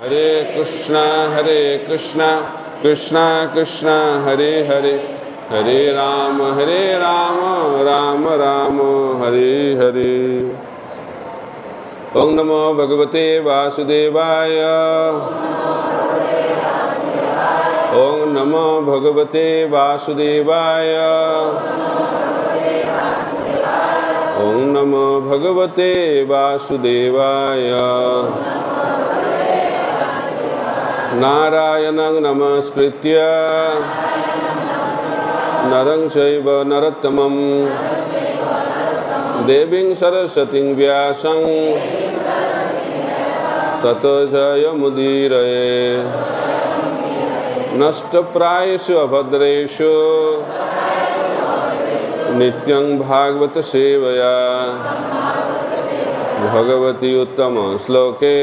हरे कृष्णा कृष्णा कृष्णा हरे हरे, हरे राम राम राम हरे हरे। ओम नमो भगवते वासुदेवाय। ओम नमो भगवते वासुदेवाय। ओम नमो भगवते वासुदेवाय। नारायणं नमस्कृत्य नरं चैव नरोत्तमं देवीं सरस्वतीं व्यासं ततो जयमुदीरये। नष्टप्रायेषु अभद्रेषु नित्यं भागवत सेवया भगवती उत्तम श्लोके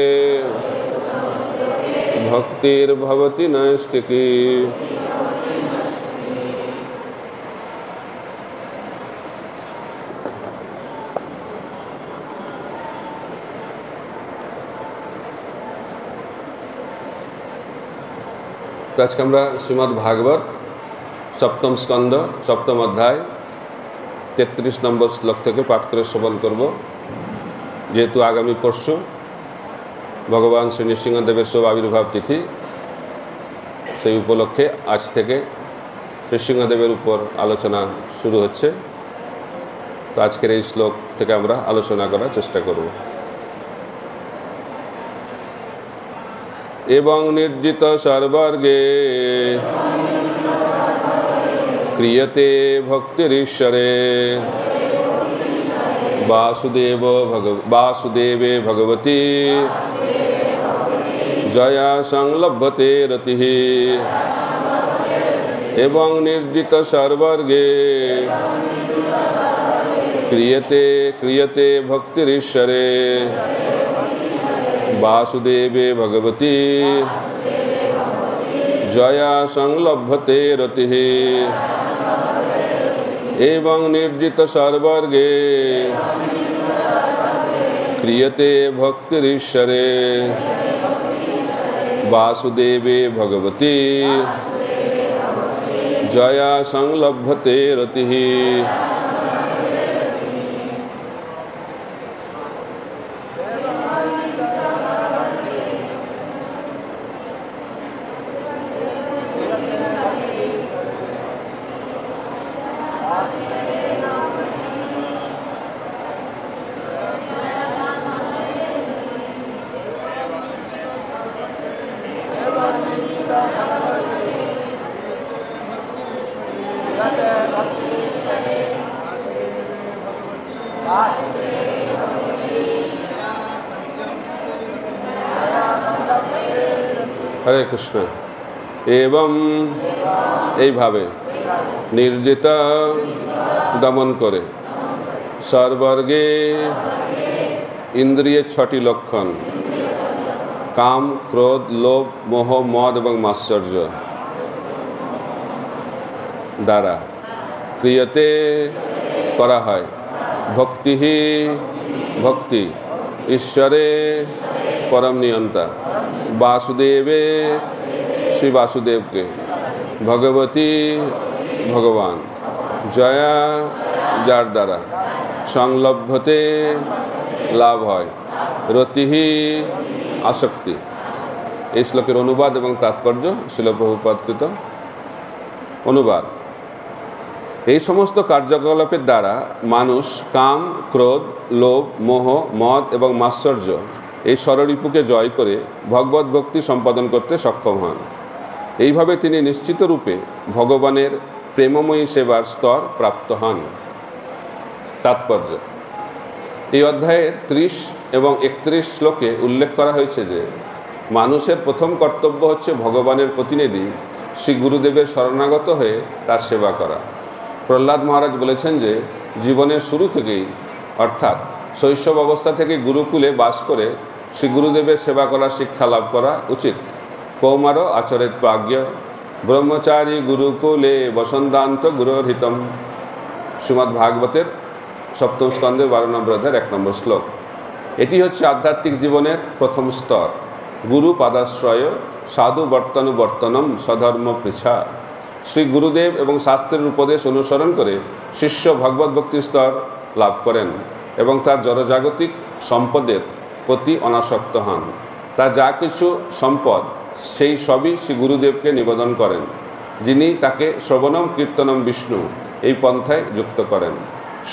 भक्तिर्भवति नैष्टिकी। तो आज আমরা শ্রীমদ্ ভাগবত সপ্তম স্কন্দ সপ্তম অধ্যায় 33 নম্বর শ্লোক থেকে পাঠ করে শ্রবণ করব। যেহেতু আগামী পরশু ভগবান শ্রী নৃসিংহদেবের শুভ আবির্ভাব তিথি, সেই উপলক্ষে আজ থেকে নৃসিংহদেবের উপর আলোচনা শুরু হচ্ছে। তো আজকের এই শ্লোক থেকে আমরা আলোচনা করার চেষ্টা করব। এবং নির্জিত সর্বর্গে ক্রিয়তে ভক্তিরীশ্বরে वासुदेवे भगवती जया संलभते रतिः। एवं निर्जित सर्वर्गे क्रियते भक्तिरीश्वरे वासुदेवे भगवती जया संलभते रतिः। एवं निर्जित सर्वर्गे क्रियते भक्तिरीश्वरे वासुदेवे भगवती जया संलभते रतिः। हरे कृष्ण। एवं এইভাবে নির্জিত দমন করে সর্বর্গে ইন্দ্রিয়ের 6টি লক্ষণ কাম, ক্রোধ, লোভ, মোহ, মদ এবং মাৎসর্য দ্বারা ক্রিয়তে করা হয় ভক্তি ঈশ্বরে परम नियंता वासुदेवे श्री वासुदेव के भगवती भगवान जया जार द्वारा संलभते लाभ है रति आसक्ति। এই শ্লোকের অনুবাদ এবং তাৎপর্য শিল প্রভুপাদকৃত অনুবাদ। এই সমস্ত কার্যকলাপের দ্বারা মানুষ কাম, ক্রোধ, লোভ, মোহ, মদ এবং মাৎসর্য এই ষড়রিপুকে জয় করে ভগবত ভক্তি সম্পাদন করতে সক্ষম হন। এইভাবে তিনি নিশ্চিত রূপে ভগবানের প্রেমময়ী সেবার স্তর প্রাপ্ত হন। তাৎপর্য: এই অধ্যায়ের 30 এবং 31 শ্লোকে উল্লেখ করা হয়েছে যে মানুষের প্রথম কর্তব্য হচ্ছে ভগবানের প্রতিনিধি শ্রী গুরুদেবের শরণাগত হয়ে তার সেবা করা। প্রহ্লাদ মহারাজ বলেছেন যে জীবনের শুরু থেকেই অর্থাৎ শৈশব অবস্থা থেকে গুরুকুলে বাস করে শ্রী গুরুদেবের সেবা করার শিক্ষা লাভ করা উচিত। কৌমার আচরেত প্রাজ্ঞ ব্রহ্মচারী গুরুকুলে বসন্তান্ত গুরুহিতম। শ্রীমদ্ ভাগবতের সপ্তম স্কন্ধের 12 নম্বর অধ্যায়ের 1 নম্বর শ্লোক। এটি হচ্ছে আধ্যাত্মিক জীবনের প্রথম স্তর। গুরু পাদাশ্রয় সাধু বর্তনুবর্তনম স্বধর্ম পৃছা। শ্রী গুরুদেব এবং শাস্ত্রের উপদেশ অনুসরণ করে শিষ্য ভগবত ভক্তির স্তর লাভ করেন এবং তার জড়জাগতিক সম্পদের প্রতি অনাসক্ত হন। তার যা কিছু সম্পদ সেই সবই শ্রী গুরুদেবকে নিবেদন করেন, যিনি তাকে শ্রবণম কীর্তনম বিষ্ণু এই পন্থায় যুক্ত করেন।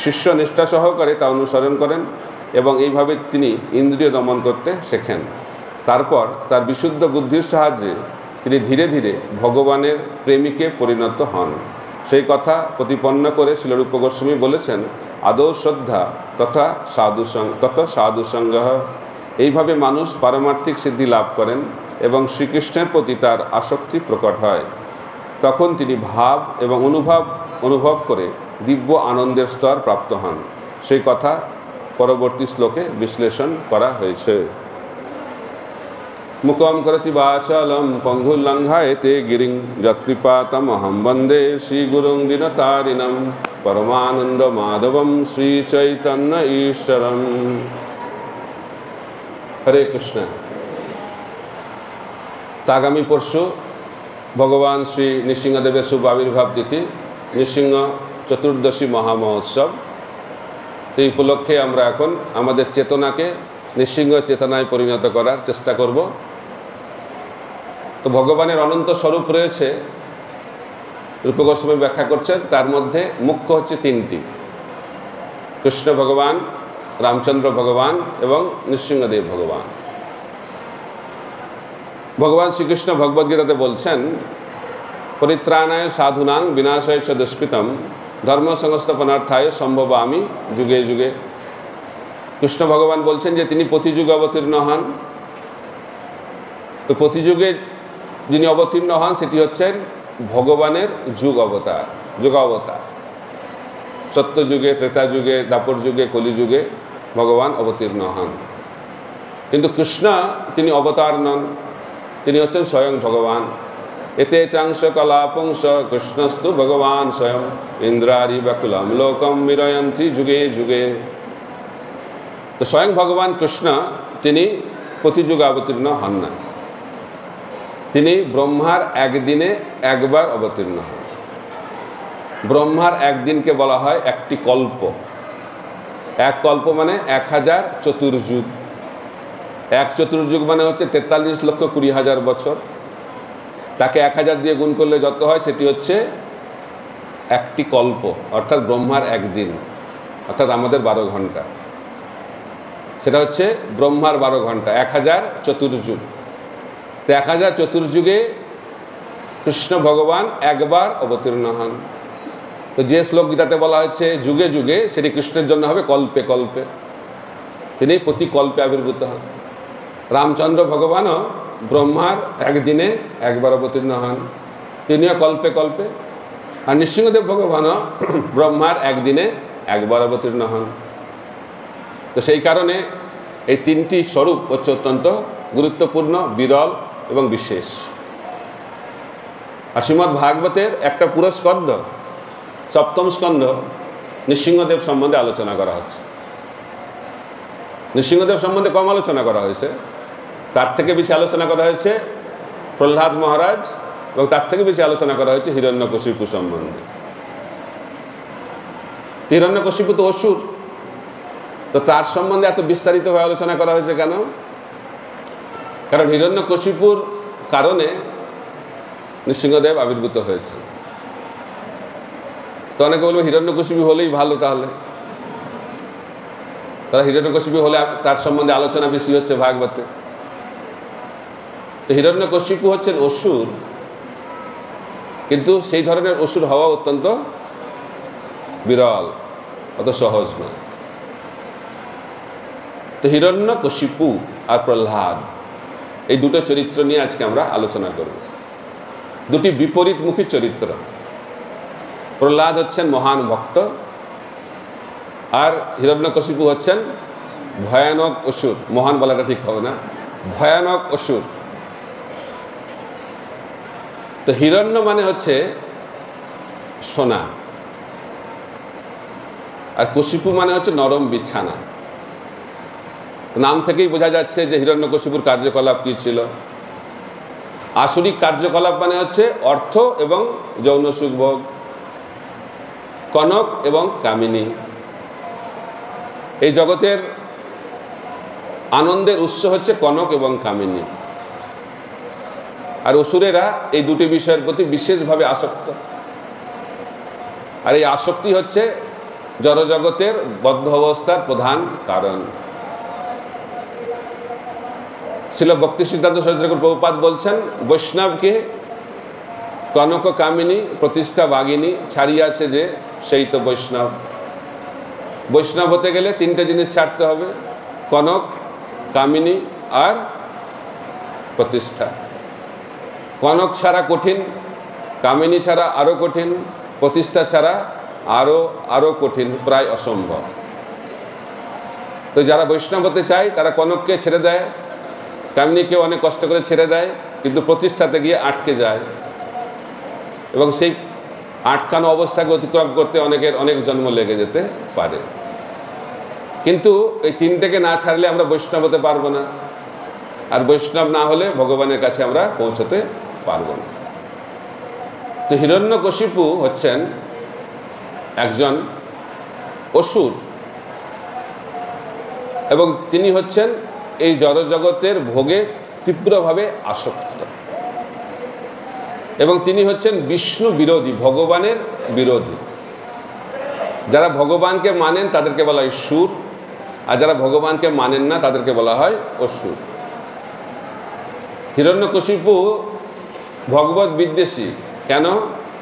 শিষ্য নিষ্ঠা সহকারে তা অনুসরণ করেন এবং এইভাবে তিনি ইন্দ্রিয় দমন করতে শেখেন। তারপর তার বিশুদ্ধ বুদ্ধির সাহায্যে তিনি ধীরে ধীরে ভগবানের প্রেমিকে পরিণত হন। সেই কথা প্রতিপন্ন করে শ্রীরূপ গোস্বামী বলেছেন, আদৌ শ্রদ্ধা তথা সাধুসঙ্গ। এইভাবে মানুষ পারমার্থিক সিদ্ধি লাভ করেন এবং শ্রীকৃষ্ণের প্রতি তার আসক্তি প্রকট হয়। তখন তিনি ভাব এবং অনুভব করে দিব্য আনন্দের স্তর প্রাপ্ত হন। সেই কথা পরবর্তী শ্লোকে বিশ্লেষণ করা হয়েছে। মুকম করতি বাচালম পঙ্গুলঙ্ঘায়তে গিরিং যৎকৃপাতমহং বন্দে শ্রীগুরুং দীনতারিণম পরমানন্দ মাধবম শ্রী চৈতন্য ঈশ্বরম। হরে কৃষ্ণ। আগামী পরশু ভগবান শ্রী নৃসিংহদেবের শুভ আবির্ভাব তিথি, নৃসিংহ চতুর্দশী মহামহোৎসব। এই উপলক্ষে আমরা এখন আমাদের চেতনাকে নৃসিংহ চেতনায় পরিণত করার চেষ্টা করব। তো ভগবানের অনন্ত স্বরূপ রয়েছে, রূপ গোস্বামী ব্যাখ্যা করছেন, তার মধ্যে মুখ্য হচ্ছে তিনটি: কৃষ্ণ ভগবান, রামচন্দ্র ভগবান এবং নৃসিংহদেব ভগবান। ভগবান শ্রীকৃষ্ণ ভগবদ্গীতাতে বলছেন, পরিত্রাণায় সাধুনাং বিনাশায় চ দুষ্কৃতম ধর্ম সংস্থাপনার্থায় সম্ভবামি যুগে যুগে। কৃষ্ণ ভগবান বলছেন যে তিনি প্রতিযুগে অবতীর্ণ হন। তো প্রতিযুগে যিনি অবতীর্ণ হন সেটি হচ্ছেন ভগবানের যুগাবতার। সত্যযুগে, ত্রেতা যুগে, দ্বাপর যুগে, কলিযুগে ভগবান অবতীর্ণ হন। কিন্তু কৃষ্ণ তিনি অবতার নন, তিনি হচ্ছেন স্বয়ং ভগবান। এতে চাংশ কলাপুংস কৃষ্ণস্তু ভগবান স্বয়ং ইন্দ্রারি ব্যাকুলম লোকম বিরয়ন্তি যুগে যুগে। তো স্বয়ং ভগবান কৃষ্ণ তিনি প্রতিযুগে অবতীর্ণ হন না, তিনি ব্রহ্মার একদিনে একবার অবতীর্ণ হন। ব্রহ্মার একদিনকে বলা হয় একটি কল্প। এক কল্প মানে 1000 চতুর্যুগ। এক চতুর্যুগ মানে হচ্ছে 43,20,000 বছর। তাকে 1000 দিয়ে গুণ করলে যত হয় সেটি হচ্ছে একটি কল্প, অর্থাৎ ব্রহ্মার একদিন, অর্থাৎ আমাদের 12 ঘন্টা। সেটা হচ্ছে ব্রহ্মার 12 ঘন্টা, 1000 চতুর্যুগ। তো 1000 চতুর্যুগে কৃষ্ণ ভগবান একবার অবতীর্ণ হন। তো যে শ্লোক গীতাতে বলা হয়েছে যুগে যুগে, সেটি কৃষ্ণের জন্য হবে কল্পে কল্পে। তিনি প্রতি কল্পে আবির্ভূত হন। রামচন্দ্র ভগবানও ব্রহ্মার একদিনে একবার অবতীর্ণ হন, তিনিও কল্পে কল্পে। আর নৃসিংহদেব ভগবানও ব্রহ্মার একদিনে একবার অবতীর্ণ হন। তো সেই কারণে এই তিনটি স্বরূপ হচ্ছে অত্যন্ত গুরুত্বপূর্ণ, বিরল এবং বিশেষ। আর শ্রীমদ্ ভাগবতের একটা পুরো স্কন্ধ, সপ্তম স্কন্ধ, নৃসিংহদেব সম্বন্ধে আলোচনা করা হচ্ছে। নৃসিংহদেব সম্বন্ধে কম আলোচনা করা হয়েছে, তার থেকে বেশি আলোচনা করা হয়েছে প্রহ্লাদ মহারাজ, এবং তার থেকে বেশি আলোচনা করা হয়েছে হিরণ্যকশিপু সম্বন্ধে। হিরণ্যকশিপু তো অসুর, তো তার সম্বন্ধে এত বিস্তারিতভাবে আলোচনা করা হয়েছে কেন? কারণ হিরণ্যকশিপুর কারণে নৃসিংহদেব আবির্ভূত হয়েছে। তো অনেকে বলবে হিরণ্যকশিপু হলেই ভালো, তাহলে তারা হিরণ্যকশিপু হলে তার সম্বন্ধে আলোচনা বেশি হচ্ছে ভাগবতে। তো হিরণ্যকশিপু হচ্ছেন অসুর, কিন্তু সেই ধরনের অসুর হওয়া অত্যন্ত বিরল, অত সহজ নয়। তো হিরণ্যকশিপু আর প্রহ্লাদ, এই দুটো চরিত্র নিয়ে আজকে আমরা আলোচনা করব। দুটি বিপরীতমুখী চরিত্র। প্রহ্লাদ হচ্ছেন মহান ভক্ত, আর হিরণ্যকশিপু হচ্ছেন ভয়ানক অসুর। মহান বলাটা ঠিক হবে না, ভয়ানক অসুর। তো হিরণ্য মানে হচ্ছে সোনা, আর কশিপু মানে হচ্ছে নরম বিছানা। নাম থেকেই বোঝা যাচ্ছে যে হিরণ্যকশিপুর কার্যকলাপ কী ছিল। আসরিক কার্যকলাপ মানে হচ্ছে অর্থ এবং যৌন সুখভোগ। কনক এবং কামিনী এই জগতের আনন্দের উৎস হচ্ছে কনক এবং কামিনী। আর অসুরেরা এই দুটি বিষয়ের প্রতি বিশেষভাবে আসক্ত। আর এই আসক্তি হচ্ছে জড়জগতের বদ্ধ অবস্থার প্রধান কারণ। শ্রীল ভক্তি সিদ্ধান্ত সরস্বতী ঠাকুর প্রভুপাদ বলছেন, বৈষ্ণবকে কনক কামিনী প্রতিষ্ঠা বাগিনী ছাড়িয়াছে যে সেই তো বৈষ্ণব। বৈষ্ণব হতে গেলে তিনটে জিনিস ছাড়তে হবে, কনক, কামিনী আর প্রতিষ্ঠা। কনক ছাড়া কঠিন, কামিনী ছাড়া আরও কঠিন, প্রতিষ্ঠা ছাড়া আরও কঠিন, প্রায় অসম্ভব। তো যারা বৈষ্ণব হতে চায় তারা কনককে ছেড়ে দেয়, কামিনীকেও অনেক কষ্ট করে ছেড়ে দেয়, কিন্তু প্রতিষ্ঠাতে গিয়ে আটকে যায় এবং সেই আটকানো অবস্থাকে অতিক্রম করতে অনেক জন্ম লেগে যেতে পারে। কিন্তু এই তিনটেকে না ছাড়লে আমরা বৈষ্ণব হতে পারবো না, আর বৈষ্ণব না হলে ভগবানের কাছে আমরা পৌঁছতে পারবো না। তো হিরণ্যকশিপু হচ্ছেন একজন অসুর এবং তিনি হচ্ছেন এই জড়জগতের ভোগে তীব্রভাবে আসক্ত এবং তিনি হচ্ছেন বিষ্ণু বিরোধী, ভগবানের বিরোধী। যারা ভগবানকে মানেন তাদেরকে বলা হয় সুর, আর যারা ভগবানকে মানেন না তাদেরকে বলা হয় অসুর। হিরণ্যকশিপু ভগবত বিদ্বেষী। কেন?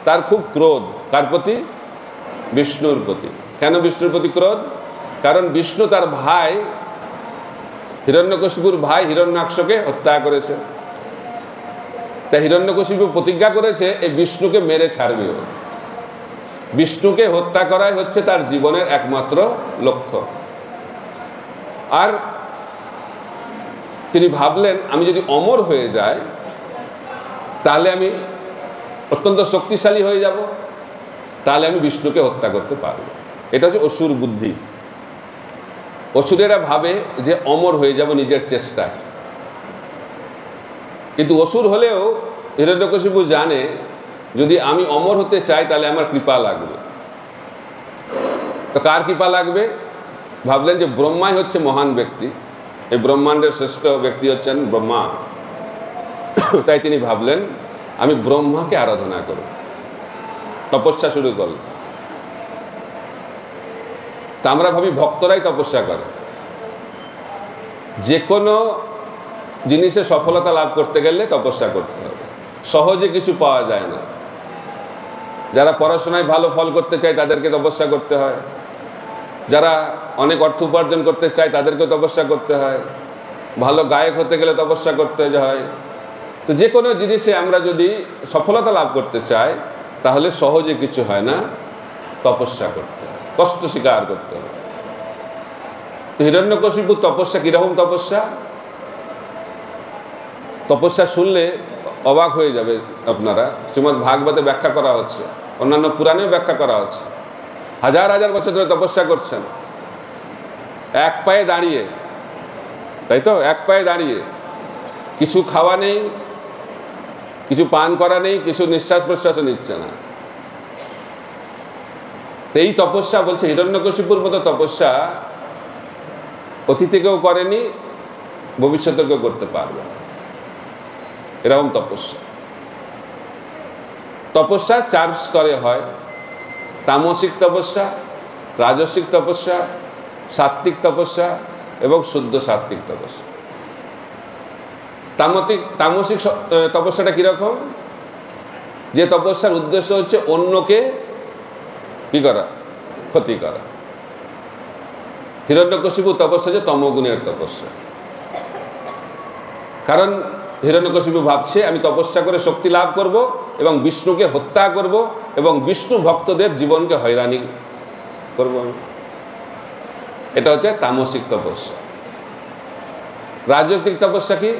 তার খুব ক্রোধ। কার প্রতি? বিষ্ণুর প্রতি। কেন বিষ্ণুর প্রতি ক্রোধ? কারণ বিষ্ণু তার ভাই হিরণ্যকশিপুর ভাই হিরণ্যাক্ষকে হত্যা করেছে। তাই হিরণ্যকশিপু প্রতিজ্ঞা করেছে এই বিষ্ণুকে মেরে ছাড়বে। বিষ্ণুকে হত্যা করাই হচ্ছে তার জীবনের একমাত্র লক্ষ্য। আর তিনি ভাবলেন আমি যদি অমর হয়ে যাই তাহলে আমি অত্যন্ত শক্তিশালী হয়ে যাব, তাহলে আমি বিষ্ণুকে হত্যা করতে পারব। এটা হচ্ছে অসুর বুদ্ধি। অসুরেরা ভাবে যে অমর হয়ে যাব নিজের চেষ্টায়, কিন্তু অসুর হলেও হিরণ্যকশিপু জানে যদি আমি অমর হতে চাই তাহলে আমার কৃপা লাগবে। তো কার কৃপা লাগবে? ভাবলেন যে ব্রহ্মাই হচ্ছে মহান ব্যক্তি, এই ব্রহ্মাণ্ডের শ্রেষ্ঠ ব্যক্তি হচ্ছেন ব্রহ্মা। তাই তিনি ভাবলেন আমি ব্রহ্মাকে আরাধনা করব, তপস্যা শুরু করল। তা আমরা ভাবি ভক্তরাই তপস্যা করে। যে কোনো জিনিসে সফলতা লাভ করতে গেলে তপস্যা করতে হবে, সহজে কিছু পাওয়া যায় না। যারা পড়াশোনায় ভালো ফল করতে চায় তাদেরকে তপস্যা করতে হয়, যারা অনেক অর্থ উপার্জন করতে চায় তাদেরকে তপস্যা করতে হয়, ভালো গায়ক হতে গেলে তপস্যা করতে হয়। তো যে কোনো জিনিসে আমরা যদি সফলতা লাভ করতে চাই তাহলে সহজে কিছু হয় না, তপস্যা করতে হয়, কষ্ট স্বীকার করতে হয়। তো হিরণ্যকশিপুর তপস্যা কীরকম তপস্যা? তপস্যা শুনলে অবাক হয়ে যাবে আপনারা। শ্রীমদ্ ভাগবতে ব্যাখ্যা করা হচ্ছে, অন্যান্য পুরাণেও ব্যাখ্যা করা হচ্ছে। হাজার হাজার বছর ধরে তপস্যা করছেন এক পায়ে দাঁড়িয়ে, তাই তো? এক পায়ে দাঁড়িয়ে, কিছু খাওয়া নেই, কিছু পান করা নেই, কিছু নিঃশ্বাস প্রশ্বাসও নিচ্ছে না। এই তপস্যা বলছে হিরণ্যকশিপুর মতো তপস্যা অতীতে কেউ করেনি, ভবিষ্যতে কেউ করতে পারবে না, এরকম তপস্যা। তপস্যা 4 স্তরে হয়: তামসিক তপস্যা, রাজসিক তপস্যা, সাত্ত্বিক তপস্যা এবং শুদ্ধ সাত্ত্বিক তপস্যা। তামসিক তপস্যাটা কীরকম? যে তপস্যার উদ্দেশ্য হচ্ছে অন্যকে কি করা? ক্ষতি করা। হিরণ্যকশিপু তপস্যা যে তমগুণের তপস্যা। কারণ হিরণ্যকশিপু ভাবছে আমি তপস্যা করে শক্তি লাভ করব এবং বিষ্ণুকে হত্যা করব এবং বিষ্ণু ভক্তদের জীবনকে হয়রানি করব। এটা হচ্ছে তামসিক তপস্যা। রাজনৈতিক তপস্যা কি?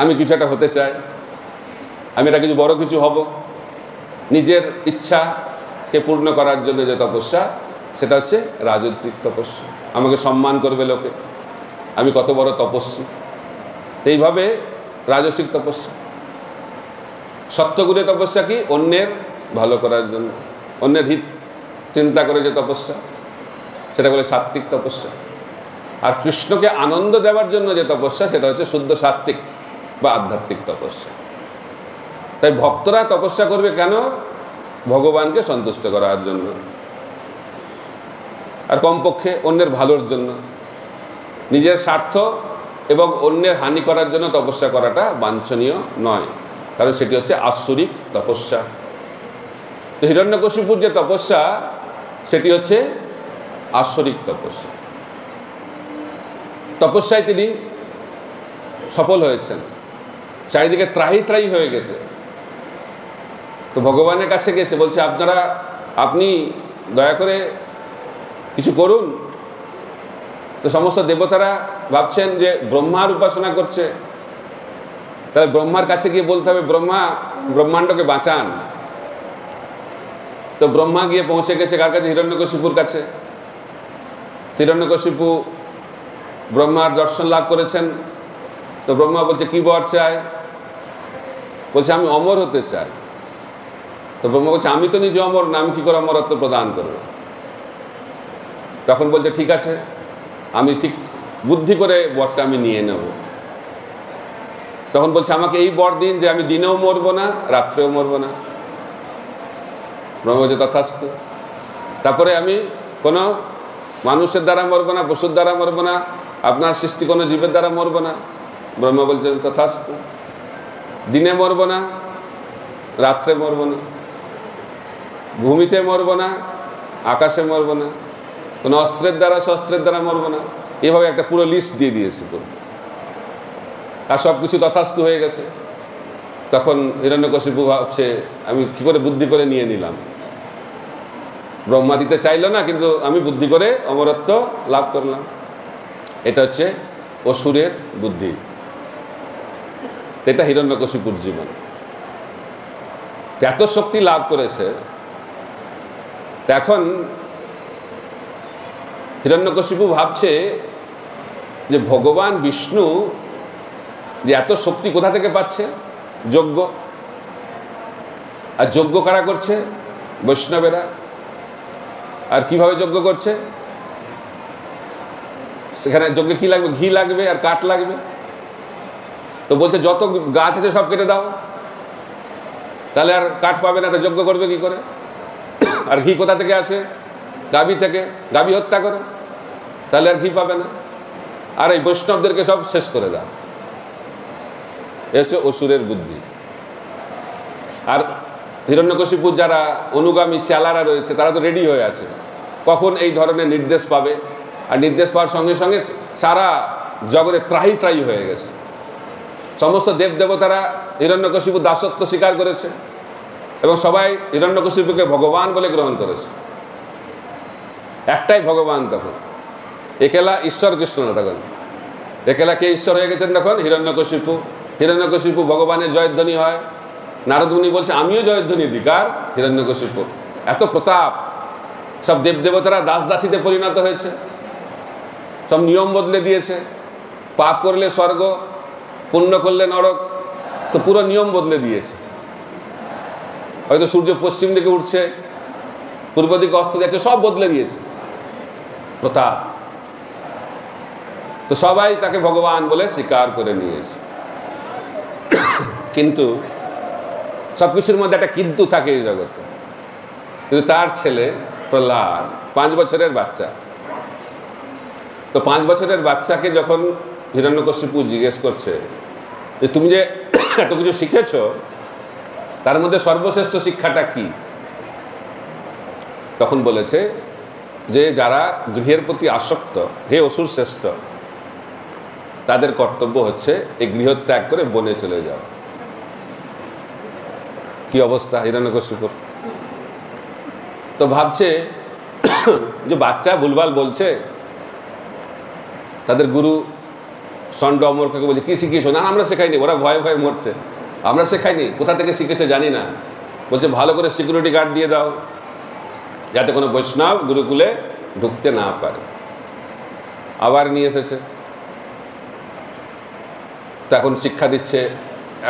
আমি কিছু একটা হতে চাই, আমি এটা কিছু বড় কিছু হব, নিজের ইচ্ছাকে পূর্ণ করার জন্য যে তপস্যা সেটা হচ্ছে রাজনৈতিক তপস্যা। আমাকে সম্মান করবে লোকে, আমি কত বড় তপস্বী। এইভাবে রাজসিক তপস্যা। সত্যগুণে তপস্যা কি? অন্যের ভালো করার জন্য, অন্যের হিত চিন্তা করে যে তপস্যা, সেটা বলে সাত্ত্বিক তপস্যা। আর কৃষ্ণকে আনন্দ দেওয়ার জন্য যে তপস্যা, সেটা হচ্ছে শুদ্ধ সাত্ত্বিক বা আধ্যাত্মিক তপস্যা। তাই ভক্তরা তপস্যা করবে কেন? ভগবানকে সন্তুষ্ট করার জন্য, আর কমপক্ষে অন্যের ভালোর জন্য। নিজের স্বার্থ এবং অন্যের হানি করার জন্য তপস্যা করাটা বাঞ্ছনীয় নয়, কারণ সেটি হচ্ছে আসুরিক তপস্যা। তো হিরণ্যকশিপুর যে তপস্যা, সেটি হচ্ছে আসুরিক তপস্যা। তপস্যায় তিনি সফল হয়েছেন, চারিদিকে ত্রাহি ত্রাহি হয়ে গেছে। তো ভগবানের কাছে গেছে, বলছে আপনি দয়া করে কিছু করুন। তো সমস্ত দেবতারা ভাবছেন যে ব্রহ্মার উপাসনা করছে, তাহলে ব্রহ্মার কাছে গিয়ে বলতে হবে, ব্রহ্মাণ্ডকে বাঁচান। তো ব্রহ্মা গিয়ে পৌঁছে গেছে কার কাছে? হিরণ্যকশিপুর কাছে। হিরণ্যকশিপু ব্রহ্মার দর্শন লাভ করেছেন। তো ব্রহ্মা বলছে, কি বর চাই? বলছে, আমি অমর হতে চাই। তো ব্রহ্মা বলছে, আমি তো নিজে অমর না, আমি কি করে অমরত্ব প্রদান করব? তখন বলছে, ঠিক আছে, আমি ঠিক বুদ্ধি করে বরটা আমি নিয়ে নেব। তখন বলছে, আমাকে এই বর দিন যে আমি দিনেও মরবো না, রাত্রেও মরবো না। ব্রহ্মা বলছে, তথাস্তু। তারপরে আমি কোনো মানুষের দ্বারা মরবো না, পশুর দ্বারা মরবো না, আপনার সৃষ্টি কোনো জীবের দ্বারা মরবো না। ব্রহ্মা বলছে, তথাস্তু। দিনে মরবো না, রাত্রে মরবো না, ভূমিতে মরবো না, আকাশে মরবো না, কোনো অস্ত্রের দ্বারা শস্ত্রের দ্বারা মরবো না। এভাবে একটা পুরো লিস্ট দিয়ে দিয়েছে, আর সব কিছু তথাস্তু হয়ে গেছে। তখন হিরণ্যকশিপু ভাবছে, আমি কি করে বুদ্ধি করে নিয়ে নিলাম। ব্রহ্মা দিতে চাইল না, কিন্তু আমি বুদ্ধি করে অমরত্ব লাভ করলাম। এটা হচ্ছে অসুরের বুদ্ধি। এটা হিরণ্যকশিপুর জীবন। এত শক্তি লাভ করেছে। এখন হিরণ্যকশিপু ভাবছে যে ভগবান বিষ্ণু যে এত শক্তি কোথা থেকে পাচ্ছে? যজ্ঞ। আর যজ্ঞ কারা করছে? বৈষ্ণবেরা। আর কিভাবে যজ্ঞ করছে? সেখানে যজ্ঞে কি লাগবে? ঘি লাগবে আর কাঠ লাগবে। তো বলছে, যত গাছ আছে সব কেটে দাও, তাহলে আর কাঠ পাবে না, তো যজ্ঞ করবে কি করে? আর ঘি কোথা থেকে আসে? গাভী থেকে। গাভী হত্যা করে, তাহলে আর ঘি পাবে না। আর এই বৈষ্ণবদেরকে সব শেষ করে দাও। এ হচ্ছে অসুরের বুদ্ধি। আর হিরণ্যকশিপুর যারা অনুগামী চেলারা রয়েছে, তারা তো রেডি হয়ে আছে, কখন এই ধরনের নির্দেশ পাবে। আর নির্দেশ পাওয়ার সঙ্গে সঙ্গে সারা জগতে ত্রাহি ত্রাহি হয়ে গেছে। সমস্ত দেবদেবতারা হিরণ্যকশিপুর দাসত্ব স্বীকার করেছে এবং সবাই হিরণ্যকশিপুকে ভগবান বলে গ্রহণ করেছে। একটাই ভগবান তখন, একেলা ঈশ্বর কৃষ্ণ না। তখন একেলা কে ঈশ্বর হয়ে গেছেন? তখন হিরণ্যকশিপু। হিরণ্যকশিপু ভগবানের জয়ধ্বনি হয়। নারদ মুনি বলছে, আমিও জয়ধ্বনি দিই। কার? হিরণ্যকশিপু। এত প্রতাপ। সব দেবদেবতারা দাস দাসীতে পরিণত হয়েছে, সব নিয়ম বদলে দিয়েছে। পাপ করলে স্বর্গ, পুণ্য করলে নরক, তো পুরো নিয়ম বদলে দিয়েছে। হয়তো সূর্য পশ্চিম দিকে উঠছে, পূর্ব দিকে অস্ত যাচ্ছে, সব বদলে দিয়েছে প্রতাপ। তো সবাই তাকে ভগবান বলে স্বীকার করে নিয়েছে। কিন্তু সবকিছুর মধ্যে একটা কিন্তু থাকে এই জগতে। কিন্তু তার ছেলে প্রহ্লাদ 5 বছরের বাচ্চা। তো 5 বছরের বাচ্চাকে যখন হিরণ্যকশিপু জিজ্ঞেস করছে যে তুমি যে এত কিছু শিখেছ, তার মধ্যে সর্বশ্রেষ্ঠ শিক্ষাটা কি? তখন বলেছে যে যারা গৃহের প্রতি আসক্ত, হে অসুর শ্রেষ্ঠ, তাদের কর্তব্য হচ্ছে এই গৃহত্যাগ করে বনে চলে যাওয়া। কি অবস্থা হিরণ্যকশিপুর! তো ভাবছে যে বাচ্চা ভুলভাল বলছে। তাদের গুরু ষণ্ড অমরকে বলছে, কি শিখিয়েছ? না, আমরা শেখাইনি, ওরা ভয়ে ভয়ে মরছে, আমরা শেখাইনি, কোথা থেকে শিখেছে জানি না। বলছে, ভালো করে সিকিউরিটি গার্ড দিয়ে দাও, যাতে কোনো বৈষ্ণব গুরুকুলে ঢুকতে না পারে। আবার নিয়ে এসেছে, তো এখন শিক্ষা দিচ্ছে।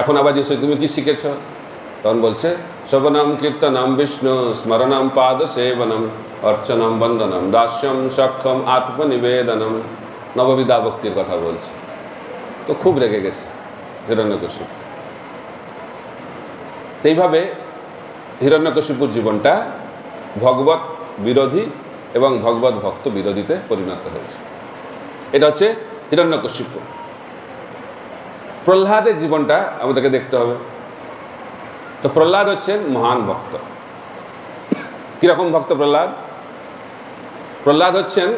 এখন আবার যে তুমি কি শিখেছ? তখন বলছে শ্রবণম কীর্তনম বিষ্ণু স্মরণম পাদ সেবনম অর্চনম বন্দনম দাস্যম সক্ষম আত্মনিবেদনম, নববিধা ভক্তির কথা বলছে। তো খুব রেগে গেছে হিরণ্যকশিপু। এইভাবে হিরণ্যকশিপুর জীবনটা ভগবত বিরোধী এবং ভগবত ভক্ত বিরোধীতে পরিণত হয়েছে। এটা হচ্ছে হিরণ্যকশিপু। প্রহ্লাদের জীবনটা আমাদেরকে দেখতে হবে। তো প্রহ্লাদ হচ্ছেন মহান ভক্ত। কিরকম ভক্ত প্রহ্লাদ? প্রহ্লাদ হচ্ছেন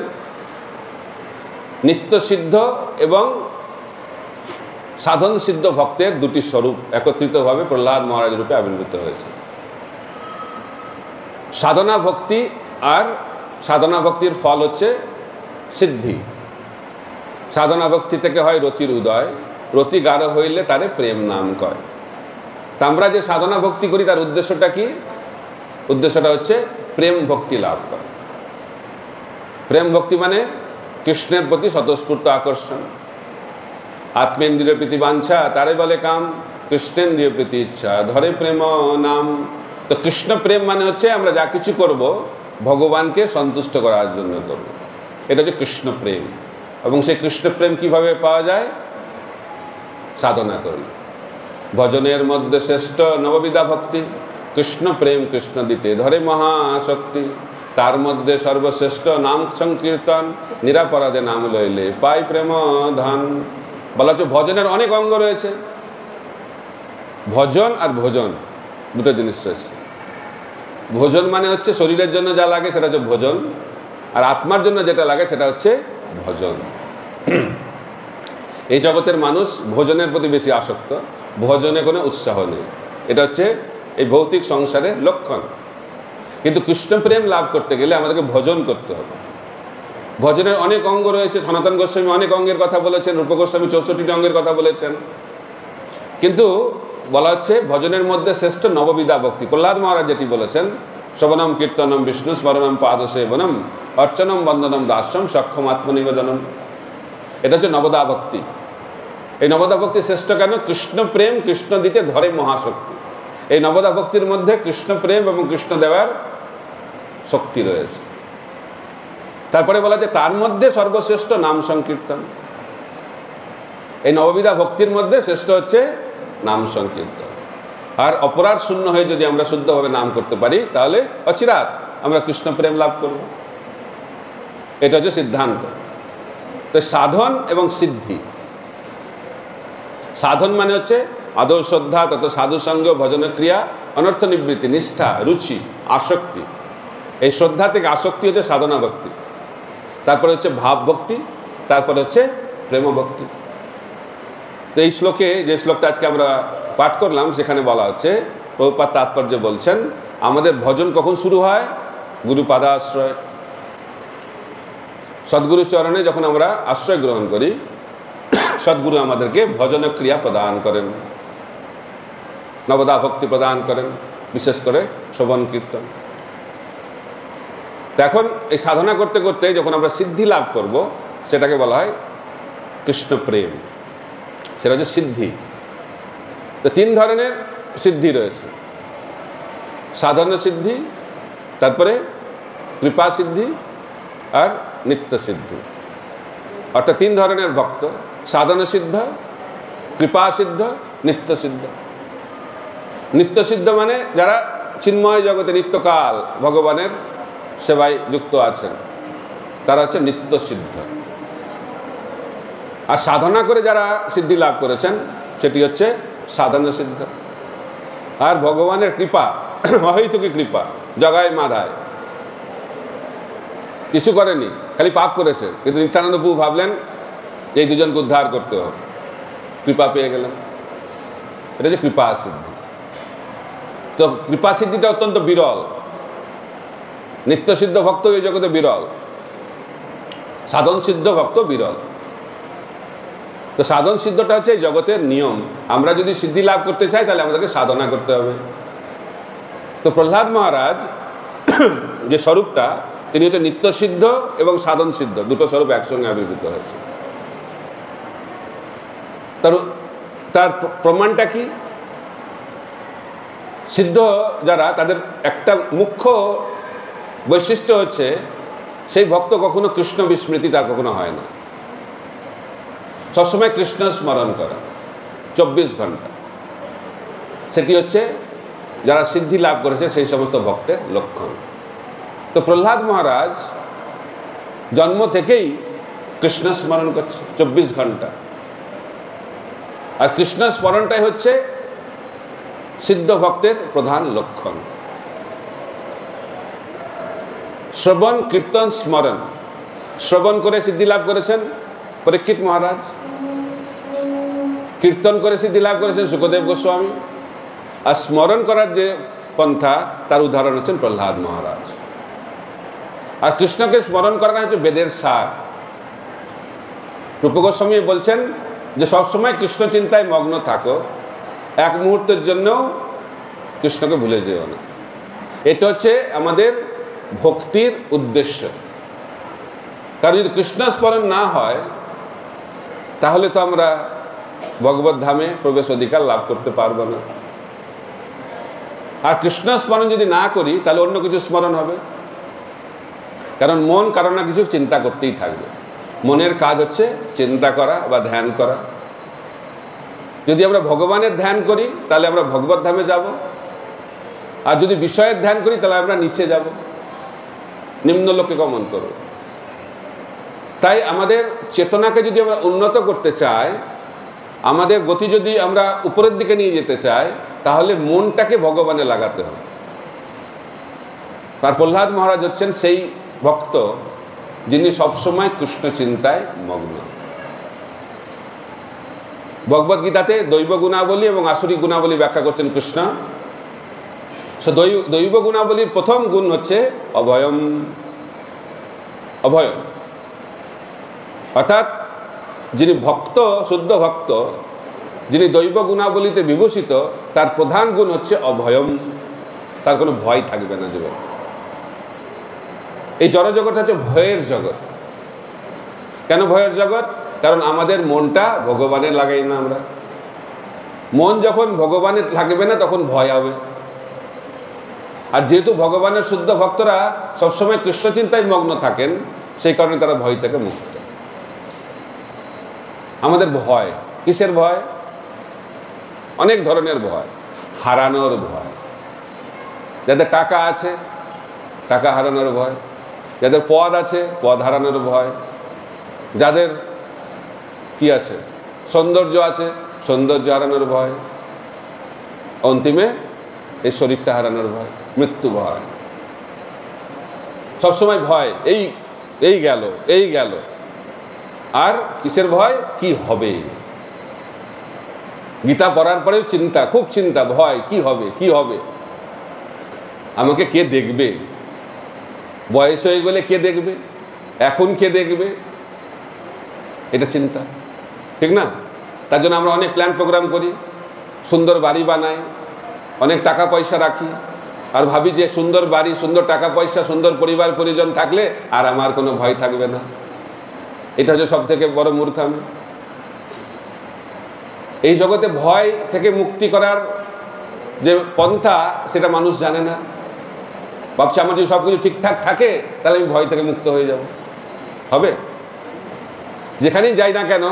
নিত্যসিদ্ধ এবং সাধন সিদ্ধ ভক্তের দুটি স্বরূপ একত্রিতভাবে প্রহ্লাদ মহারাজ রূপে আবির্ভূত হয়েছে। সাধনা ভক্তি, আর সাধনা ভক্তির ফল হচ্ছে সিদ্ধি। সাধনা ভক্তি থেকে হয় রতির উদয়, রতি গাঢ় হইলে তারে প্রেম নাম কয়। তা আমরা যে সাধনা ভক্তি করি তার উদ্দেশ্যটা কি? উদ্দেশ্যটা হচ্ছে প্রেম ভক্তি লাভ করা। প্রেম ভক্তি মানে কৃষ্ণের প্রতি স্বতঃস্ফূর্ত আকর্ষণ। আত্মেন্দ্রিয় প্রীতি বাঞ্ছা তারে বলে কাম, কৃষ্ণেন্দ্রিয় প্রীতি ইচ্ছা ধরে প্রেম নাম। তো কৃষ্ণ প্রেম মানে হচ্ছে আমরা যা কিছু করব ভগবানকে সন্তুষ্ট করার জন্য করব, এটা হচ্ছে কৃষ্ণ প্রেম। এবং সেই কৃষ্ণ প্রেম কিভাবে পাওয়া যায়? সাধনা করলে। ভজনের মধ্যে শ্রেষ্ঠ নববিধা ভক্তি, কৃষ্ণ প্রেম কৃষ্ণ দিতে ধরে মহাশক্তি। তার মধ্যে সর্বশ্রেষ্ঠ নাম সংকীর্তন, নিরাপরাধে নাম লইলে পাই প্রেম ধন। বলা হচ্ছে ভজনের অনেক অঙ্গ রয়েছে। ভজন আর ভোজন দুটো জিনিস রয়েছে। ভোজন মানে হচ্ছে শরীরের জন্য যা লাগে সেটা হচ্ছে ভোজন, আর আত্মার জন্য যেটা লাগে সেটা হচ্ছে ভজন। এই জগতের মানুষ ভোজনের প্রতি বেশি আসক্ত, ভজনে কোনো উৎসাহ নেই। এটা হচ্ছে এই ভৌতিক সংসারের লক্ষণ। কিন্তু কৃষ্ণ প্রেম লাভ করতে গেলে আমাদেরকে ভজন করতে হবে। ভজনের অনেক অঙ্গ রয়েছে। সনাতন গোস্বামী অনেক অঙ্গের কথা বলেছেন, রূপ গোস্বামী 64টি অঙ্গের কথা বলেছেন। কিন্তু বলা হচ্ছে ভজনের মধ্যে শ্রেষ্ঠ নববিধা ভক্তি। প্রহ্লাদ মহারাজ যেটি বলেছেন, শ্রবণম কীর্তনম বিষ্ণু স্মরণম পাদ সেবনম অর্চনম বন্দনম দাস্যম সক্ষম আত্মনিবেদনম, এটা হচ্ছে নবদা ভক্তি। এই নবদা ভক্তি শ্রেষ্ঠ কেন? কৃষ্ণ প্রেম কৃষ্ণ দিতে ধরে মহাশক্তি। এই নবদা ভক্তির মধ্যে কৃষ্ণ প্রেম এবং কৃষ্ণ দেওয়ার শক্তি রয়েছে। তারপরে বলা যায় তার মধ্যে সর্বশ্রেষ্ঠ নাম সংকীর্তন। এই নববিধা ভক্তির মধ্যে শ্রেষ্ঠ হচ্ছে নাম সংকীর্তন। আর অপরাধ শূন্য হয়ে যদি আমরা শুদ্ধভাবে নাম করতে পারি তাহলে অচিরাত আমরা কৃষ্ণ প্রেম লাভ করব। এটা হচ্ছে সিদ্ধান্ত। তো সাধন এবং সিদ্ধি। সাধন মানে হচ্ছে আদৌ শ্রদ্ধা, তত সাধুসঙ্গ, ভজন ক্রিয়া, অনর্থ নিবৃত্তি, নিষ্ঠা, রুচি, আসক্তি। এই শ্রদ্ধা থেকে আসক্তি হচ্ছে সাধনা ভক্তি। তারপরে হচ্ছে ভাব ভক্তি, তারপরে হচ্ছে প্রেম ভক্তি। তো এই শ্লোকে যে শ্লোকটা আজকে আমরা পাঠ করলাম সেখানে বলা হচ্ছে, প্রভুপাদ তাৎপর্য বলছেন আমাদের ভজন কখন শুরু হয়? গুরুপাদা আশ্রয়। সদ্গুরু চরণে যখন আমরা আশ্রয় গ্রহণ করি, সদ্গুরু আমাদেরকে ভজন ক্রিয়া প্রদান করেন, নবদা ভক্তি প্রদান করেন, বিশেষ করে শ্রবণ কীর্তন। এখন এই সাধনা করতে করতে যখন আমরা সিদ্ধি লাভ করব সেটাকে বলা হয় কৃষ্ণ প্রেম, সেটা হচ্ছে সিদ্ধি। তো তিন ধরনের সিদ্ধি রয়েছে, সাধনা সিদ্ধি, তারপরে কৃপা সিদ্ধি আর নিত্য সিদ্ধি। অর্থাৎ তিন ধরনের ভক্ত, সাধনা সিদ্ধ, কৃপা সিদ্ধ, নিত্য সিদ্ধ। নিত্য সিদ্ধ মানে যারা চিন্ময় জগতে নিত্যকাল ভগবানের সেবায় যুক্ত আছেন, তারা হচ্ছে নিত্য সিদ্ধ। আর সাধনা করে যারা সিদ্ধি লাভ করেছেন সেটি হচ্ছে সাধনা সিদ্ধ। আর ভগবানের কৃপা, অহৈতুকী কৃপা, জগায় মাধায়, কিছু করেনি, খালি পাপ করেছে, কিন্তু নিত্যানন্দ প্রভু ভাবলেন এই দুজনকে উদ্ধার করতে হবে, কৃপা পেয়ে গেলেন। এটা হচ্ছে কৃপা সিদ্ধি। তো কৃপা সিদ্ধিটা অত্যন্ত বিরল। নিত্য সিদ্ধ ভক্ত এই জগতে বিরল, সাধন সিদ্ধ ভক্ত বিরল। তো সাধন সিদ্ধটা হচ্ছে এই জগতের নিয়ম। আমরা যদি সিদ্ধি লাভ করতে চাই তাহলে আমাদেরকে সাধনা করতে হবে। তো প্রহ্লাদ মহারাজ যে স্বরূপটা, তিনি হচ্ছে নিত্য সিদ্ধ এবং সাধন সিদ্ধ, দুটো স্বরূপ একসঙ্গে আবির্ভূত হয়েছে। তার তার প্রমাণটা কি? সিদ্ধ যারা, তাদের একটা মুখ্য বৈশিষ্ট্য হচ্ছে সেই ভক্ত কখনো কৃষ্ণ বিস্মৃতি তার কখনো হয় না, সবসময় কৃষ্ণ স্মরণ করা 24 ঘন্টা। সেটি হচ্ছে যারা সিদ্ধি লাভ করেছে সেই সমস্ত ভক্তের লক্ষণ। তো প্রহ্লাদ মহারাজ জন্ম থেকেই কৃষ্ণ স্মরণ করছে 24 ঘন্টা, আর কৃষ্ণ স্মরণটাই হচ্ছে সিদ্ধ ভক্তের প্রধান লক্ষণ। শ্রবণ কীর্তন স্মরণ, শ্রবণ করে সিদ্ধি লাভ করেছেন পরীক্ষিত মহারাজ, কীর্তন করে সিদ্ধি লাভ করেছেন সুখদেব গোস্বামী, আর স্মরণ করার যে পন্থা তার উদাহরণ হচ্ছেন প্রহ্লাদ মহারাজ। আর কৃষ্ণকে স্মরণ করা হচ্ছে বেদের সার। রূপ গোস্বামী বলছেন যে সবসময় কৃষ্ণ চিন্তায় মগ্ন থাকো, এক মুহূর্তের জন্যও কৃষ্ণকে ভুলে যেও না। এটা হচ্ছে আমাদের ভক্তির উদ্দেশ্য। কারণ যদি কৃষ্ণ স্মরণ না হয় তাহলে তো আমরা ভগবত ধামে প্রবেশ অধিকার লাভ করতে পারবো না। আর কৃষ্ণ স্মরণ যদি না করি তাহলে অন্য কিছু স্মরণ হবে, কারণ মন কারো না কিছু চিন্তা করতেই থাকবে। মনের কাজ হচ্ছে চিন্তা করা বা ধ্যান করা। যদি আমরা ভগবানের ধ্যান করি তাহলে আমরা ভগবত ধামে যাব, আর যদি বিষয়ের ধ্যান করি তাহলে আমরা নিচে যাব, নিম্নলোকে গমন করব। তাই আমাদের চেতনাকে যদি আমরা উন্নত করতে চাই, আমাদের গতি যদি আমরা উপরের দিকে নিয়ে যেতে চাই, তাহলে মনটাকে ভগবানে লাগাতে হবে। আর প্রহ্লাদ মহারাজ হচ্ছেন সেই ভক্ত যিনি সবসময় কৃষ্ণ চিন্তায় মগ্ন। ভগবদ গীতাতে দৈব গুণাবলী এবং আসুরিক গুণাবলী ব্যাখ্যা করছেন কৃষ্ণ। দৈব গুণাবলীর প্রথম গুণ হচ্ছে অভয়ম, অভয়। অর্থাৎ যিনি ভক্ত, শুদ্ধ ভক্ত, যিনি দৈব গুণাবলীতে বিভূষিত, তার প্রধান গুণ হচ্ছে অভয়ম, তার কোনো ভয় থাকবে না জীবনে। এই জড়জগৎ হচ্ছে ভয়ের জগৎ। কেন ভয়ের জগৎ? কারণ আমাদের মনটা ভগবানে লাগাই না আমরা। মন যখন ভগবানে লাগবে না তখন ভয় হবে। আর যেহেতু ভগবানের শুদ্ধ ভক্তরা সবসময় কৃষ্ণ চিন্তায় মগ্ন থাকেন, সেই কারণে তারা ভয় থেকে মুক্ত। আমাদের ভয় কিসের ভয়? অনেক ধরনের ভয়। হারানোর ভয়, যাদের টাকা আছে টাকা হারানোর ভয়, যাদের পদ আছে পদ হারানোর ভয়, যাদের কি আছে সৌন্দর্য আছে সৌন্দর্য হারানোর ভয়, অন্তিমে এই শরীরটা হারানোর ভয়, মৃত্যু ভয়। সবসময় ভয়, এই গেল এই গেল। আর কিসের ভয়? কি হবে। গীতা পড়ার পরেও চিন্তা, খুব চিন্তা, ভয়, কি হবে কি হবে, আমাকে কে দেখবে, বয়স হয়ে গেলে কে দেখবে, এখন কে দেখবে, এটা চিন্তা, ঠিক না? তার জন্য আমরা অনেক প্ল্যান প্রোগ্রাম করি, সুন্দর বাড়ি বানাই, অনেক টাকা পয়সা রাখি, আর ভাবি যে সুন্দর বাড়ি, সুন্দর টাকা পয়সা, সুন্দর পরিবার পরিজন থাকলে আর আমার কোনো ভয় থাকবে না। এটা হচ্ছে সব থেকে বড় মূর্খামি। এই জগতে ভয় থেকে মুক্তি করার যে পন্থা সেটা মানুষ জানে না। ভাবছে আমার যদি সব কিছু ঠিকঠাক থাকে তাহলে আমি ভয় থেকে মুক্ত হয়ে যাব। হবে? যেখানেই যাই না কেন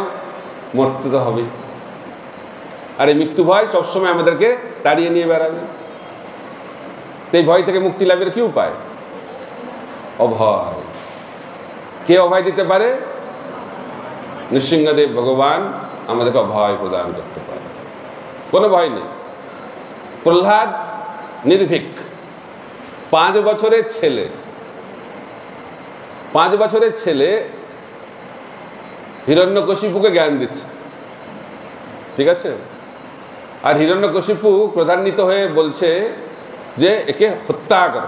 মরতে তো হবে। আর এই মৃত্যু ভয় সবসময় আমাদেরকে তাড়িয়ে নিয়ে বেড়াবে। তো এই ভয় থেকে মুক্তি লাভের কি উপায়? অভয়। কে অভয় দিতে পারে? নৃসিংহদেব ভগবান আমাদেরকে অভয় প্রদান করতে পারে, কোনো ভয় নেই। প্রহ্লাদ নির্ভীক, 5 বছরের ছেলে, 5 বছরের ছেলে হিরণ্যকশিপুকে জ্ঞান দিচ্ছে, ঠিক আছে? আর হিরণ্যকশিপু ক্রোধান্বিত হয়ে বলছে যে একে হত্যা কর।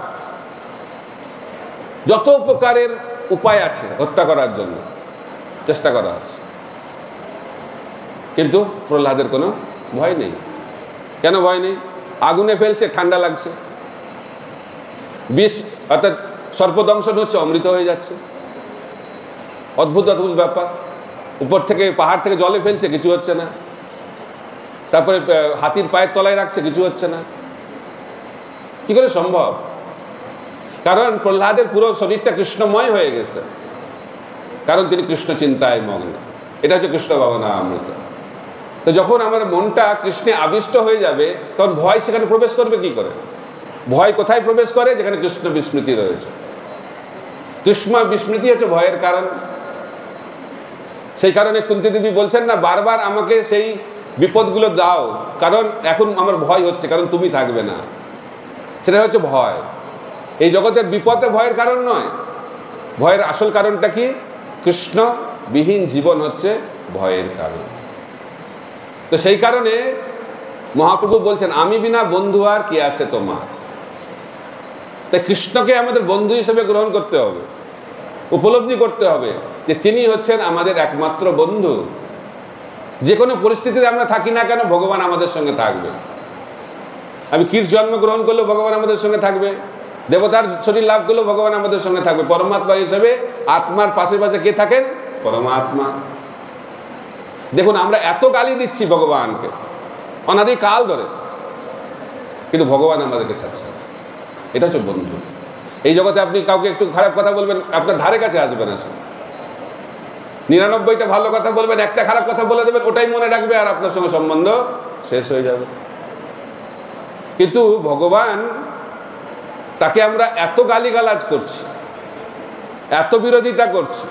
যত প্রকারের উপায় আছে হত্যা করার জন্য চেষ্টা করা হচ্ছে, কিন্তু প্রহ্লাদের কোনো ভয় নেই। কেন ভয় নেই? আগুনে ফেলছে, ঠান্ডা লাগছে, বিষ অর্থাৎ সর্পদংশন হচ্ছে, অমৃত হয়ে যাচ্ছে। অদ্ভুত অদ্ভুত ব্যাপার। উপর থেকে পাহাড় থেকে জলে ফেলছে, কিছু হচ্ছে না। তারপরে হাতির পায়ের তলায় রাখছে, কিছু হচ্ছে না। কি করে সম্ভব? কারণ প্রহ্লাদের পুরো শরীরটা কৃষ্ণময় হয়ে গেছে, কারণ তিনি কৃষ্ণ চিন্তায় মগ্ন। এটা হচ্ছে কৃষ্ণ ভাবনামৃত। তো যখন আমার মনটা কৃষ্ণে আবিষ্ট হয়ে যাবে, তখন ভয় সেখানে প্রবেশ করবে কি করে? ভয় কোথায় প্রবেশ করে? যেখানে কৃষ্ণ বিস্মৃতি রয়েছে। কৃষ্ণ বিস্মৃতি হচ্ছে ভয়ের কারণ। সেই কারণে কুন্তী দেবী বলছেন না, বারবার আমাকে সেই বিপদগুলো দাও, কারণ এখন আমার ভয় হচ্ছে, কারণ তুমি থাকবে না। সেটা হচ্ছে ভয়। এই জগতের বিপদটা ভয়ের কারণ নয়। ভয়ের আসল কারণটা কি? কৃষ্ণবিহীন জীবন হচ্ছে ভয়ের কারণ। তো সেই কারণে মহাপ্রভু বলছেন, আমি বিনা বন্ধু আর কি আছে তোমার। তাই কৃষ্ণকে আমাদের বন্ধু হিসেবে গ্রহণ করতে হবে, উপলব্ধি করতে হবে যে তিনি হচ্ছেন আমাদের একমাত্র বন্ধু। যে কোনো পরিস্থিতিতে আমরা থাকি না কেন, ভগবান আমাদের সঙ্গে থাকবে। আমি কীট জন্ম গ্রহণ করলেও ভগবান আমাদের সঙ্গে থাকবে, দেবতার শরীর লাভ করলেও ভগবান আমাদের সঙ্গে থাকবে। পরমাত্মা হিসেবে আত্মার পাশে পাশে কে থাকেন? পরমাত্মা। দেখুন, আমরা এত গালি দিচ্ছি ভগবানকে অনাদিকাল ধরে, কিন্তু ভগবান আমাদেরকে ছাড়ছে। এটা হচ্ছে বন্ধু। এই জগতে আপনি কাউকে একটু খারাপ কথা বলবেন, আপনার ধারে কাছে আসবে না। 99টা ভালো কথা বলবেন, একটা খারাপ কথা বলে দেবেন, ওটাই মনে রাখবে, আর আপনার সঙ্গে সম্বন্ধ শেষ হয়ে যাবে। কিন্তু ভগবান, তাকে আমরা এত গালিগালাজ করছি, এত বিরোধিতা করছি,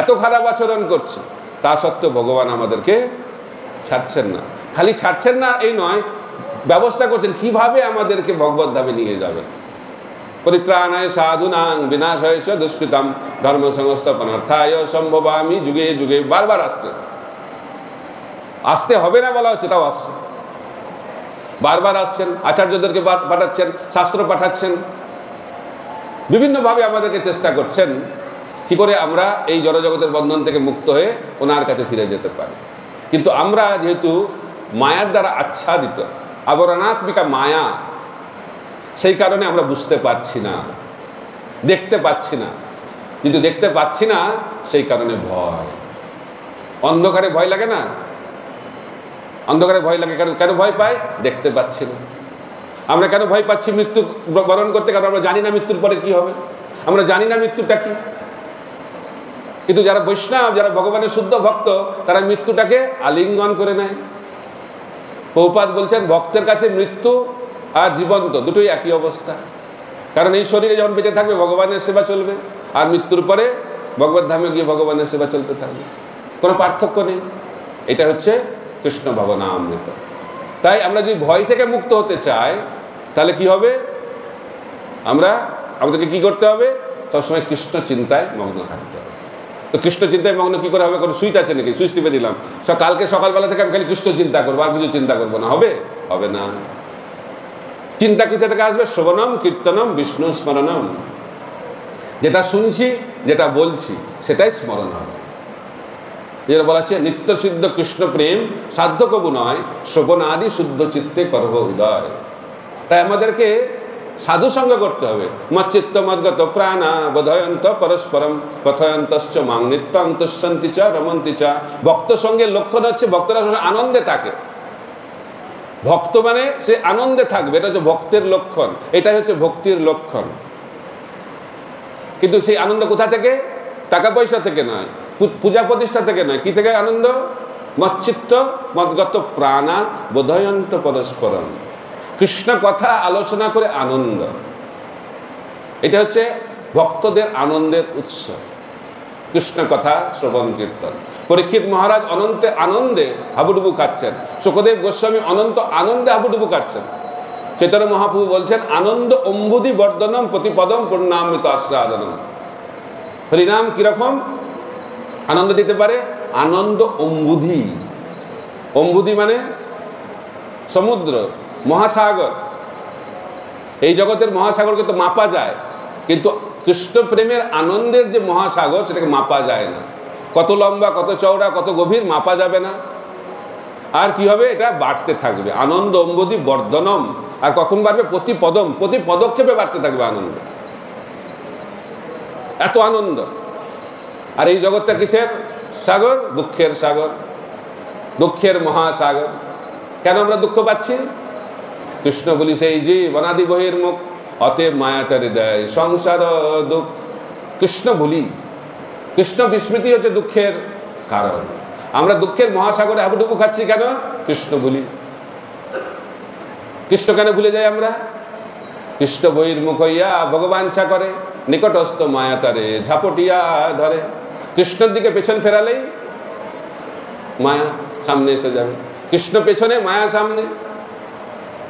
এত খারাপ আচরণ করছি, তা সত্ত্বেও ভগবান আমাদেরকে ছাড়ছেন না। খালি ছাড়ছেন না এই নয়, ব্যবস্থা করছেন কিভাবে আমাদেরকে ভগবত ধামে নিয়ে যাবেন। পরিত্রাণায় সাধুনাং বিনাশায় দুষ্কৃতম ধর্ম সংস্থাপনার্থায় সম্ভবামি যুগে যুগে। বারবার আসতে হবে না বলা হচ্ছে, তাও আসছে। বারবার আসছেন, আচার্যদেরকে পাঠাচ্ছেন, শাস্ত্র পাঠাচ্ছেন, বিভিন্নভাবে আমাদেরকে চেষ্টা করছেন কি করে আমরা এই জড়জগতের বন্ধন থেকে মুক্ত হয়ে ওনার কাছে ফিরে যেতে পারি। কিন্তু আমরা যেহেতু মায়ার দ্বারা আচ্ছাদিত, আবরণাত্মিকা মায়া, সেই কারণে আমরা বুঝতে পারছি না, দেখতে পাচ্ছি না। কিন্তু দেখতে পাচ্ছি না, সেই কারণে ভয়। অন্ধকারে ভয় লাগে না? অন্ধকারে ভয় লাগে কেন ভয় পাই? দেখতে পাচ্ছি না। আমরা কেন ভয় পাচ্ছি মৃত্যু বরণ করতে? কারণ আমরা জানি না মৃত্যুর পরে কি হবে, আমরা জানি না মৃত্যুটা কি। কিন্তু যারা বৈষ্ণব, যারা ভগবানের শুদ্ধ ভক্ত, তারা মৃত্যুটাকে আলিঙ্গন করে নেয়। প্রভুপাদ বলছেন, ভক্তের কাছে মৃত্যু আর জীবন্ত দুটোই একই অবস্থা। কারণ এই শরীরে যখন বেঁচে থাকবে ভগবানের সেবা চলবে, আর মৃত্যুর পরে ভগবত ধামে গিয়ে ভগবানের সেবা চলতে থাকবে, কোনো পার্থক্য নেই। এটা হচ্ছে কৃষ্ণ ভাবনামৃত। তাই আমরা যদি ভয় থেকে মুক্ত হতে চাই, তাহলে কি হবে? আমাদেরকে কি করতে হবে? সবসময় কৃষ্ণ চিন্তায় মগ্ন থাকতে হবে। তো কৃষ্ণ চিন্তায় মগ্ন কি করে হবে? কোনো সুইচ আছে নাকি? সুইচ টিপে দিলাম, কালকে সকালবেলা থেকে আমি খালি কৃষ্ণ চিন্তা করবো, আর কিছু চিন্তা করবো না, হবে? হবে না। চিন্তা কোথা থেকে আসবে? শ্রবণম কীর্তনম বিষ্ণু স্মরণম। যেটা শুনছি, যেটা বলছি, সেটাই স্মরণ হবে। যেটা বলা হচ্ছে, নিত্য সিদ্ধ কৃষ্ণ প্রেম সাধ্য কবু নয়, শ্রবণ আদি শুদ্ধ চিত্তে করহ হৃদয়। তাই আমাদেরকে সাধু সঙ্গ করতে হবে। মচ্চিত্ত মদ্গত প্রাণা বোধয়ন্ত পরস্পরম কথয়ন্তশ্চ মাং নিত্যাং তুষ্যন্তি চ রমন্তি চ। ভক্ত সঙ্গের লক্ষণ হচ্ছে ভক্তরা আনন্দে থাকে। ভক্ত মানে সে আনন্দে থাকবে, এটা হচ্ছে ভক্তের লক্ষণ, এটাই হচ্ছে ভক্তির লক্ষণ। কিন্তু সেই আনন্দ কোথা থেকে? টাকা পয়সা থেকে নয়, পূজা প্রতিষ্ঠা থেকে নয়। কি থেকে আনন্দ? মচ্চিত্ত মদ্গত প্রাণা বোধয়ন্ত পরস্পরম। কৃষ্ণ কথা আলোচনা করে আনন্দ, এটা হচ্ছে ভক্তদের আনন্দের উৎস। কৃষ্ণ কথা শ্রবণ কীর্তন। পরীক্ষিত মহারাজ অনন্তে আনন্দে হাবুডুবু খাচ্ছেন, শুকদেব গোস্বামী অনন্ত আনন্দে হাবুডুবু খাচ্ছেন। চৈতন্য মহাপ্রভু বলছেন, আনন্দ অম্বুদি বর্ধনম প্রতিপদম পূর্ণামৃত আস্বাদনম। হরিনাম কিরকম আনন্দ দিতে পারে? আনন্দ অম্বুধি। অম্বুধি মানে সমুদ্র, মহাসাগর। এই জগতের মহাসাগরকে তো মাপা যায়, কিন্তু কৃষ্ণ প্রেমের আনন্দের যে মহাসাগর, সেটাকে মাপা যায় না। কত লম্বা, কত চওড়া, কত গভীর, মাপা যাবে না। আর কি হবে? এটা বাড়তে থাকবে। আনন্দ অম্বুধি বর্ধনম। আর কখন বাড়বে? প্রতি পদম, প্রতি পদক্ষেপে বাড়তে থাকবে আনন্দ। এত আনন্দ। আর এই জগৎটা কিসের সাগর? দুঃখের সাগর, দুঃখের মহাসাগর। কেন আমরা দুঃখ পাচ্ছি? কৃষ্ণ বলি সেই জীব অনাদি বহির্মুখ, অতএব মায়া তারে দেয় সংসার দুঃখ। কৃষ্ণ বলি, কৃষ্ণ বিস্মৃতি হচ্ছে দুঃখের কারণ। আমরা দুঃখের মহাসাগরে হাবুডুবু খাচ্ছি কেন? কৃষ্ণ বলি। কৃষ্ণ কেন ভুলে যাই আমরা? কৃষ্ণ বহির্মুখ হইয়া ভগবাঞ্ছা করে, নিকটস্থ মায়া তারে ঝাপটিয়া ধরে। কৃষ্ণের দিকে পেছন ফেরালেই মায়া সামনে এসে যাবে। কৃষ্ণ পেছনে, মায়া সামনে।